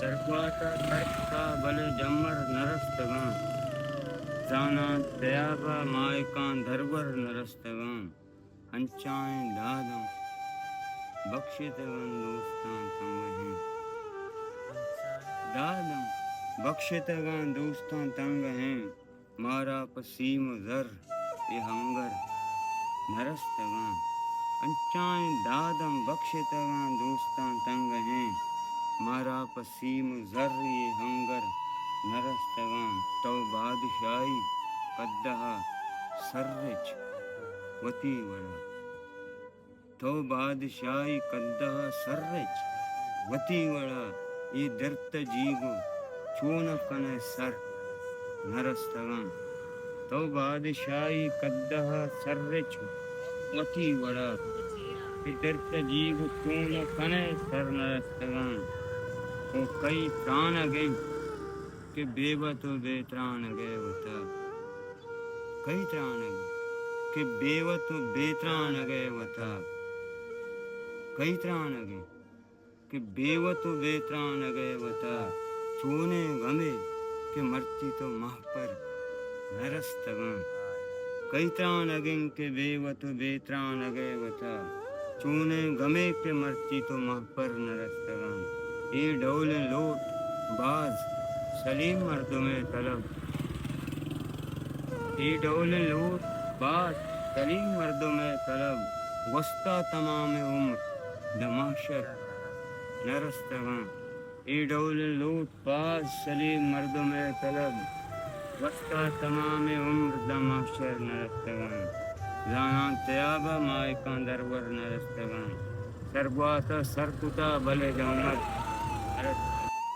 सर्वाता सर्पता बले जम्मर नरस्तगं जाना दयाबा मायकान धरवर नरस्तगं अंचाएं दादम बख्शितगं दोस्तान तंग हैं दादम बख्शितगं दोस्तान तंग हैं मारा पसीम जर ये हंगर नरस्तगं अंचाएं दादम बख्शितगं दोस्तान तंग हैं मारा पसीम जर ये हंगर नरस्तगं तो बादशाही कद्दहा सर्रिच वती वड़ा तो बादशाही कद्दहा सर्रिच वती वड़ा ये दर्त जीगो चून कने सर नरस्तगं तो बादशाही कद्दहा सर्रिच वती वड़ा ये दर्त जीगो चून कने सर नरस्तगं ओ कई प्राण गए कि बेवत बेत्राण गए होता कई त्राण गए कि बेवत बेत्राण गए होता कई त्राण गए कि बेवत बेत्राण गए होता चूने गमे कि मरती तो माह पर नरस्तगं कई त्राण गए कि बेवत बेत्राण गए होता चूने गमे कि मरती तो माह पर नरस्तगं ये डौल लोट बाज सलीम मर्दों में तलब ये डौल लोट बाज सलीम मर्दों में तलब वस्ता तमाम उम्र दमाशर नरस्तगं ये डौल लोट बाज सलीम मर्दों में तलब वस्ता तमाम उम्र दमाशर नरस्तगं जाना तयाबा मायका दरवर नरस्तगं सर्वाता सरकुता भले जमत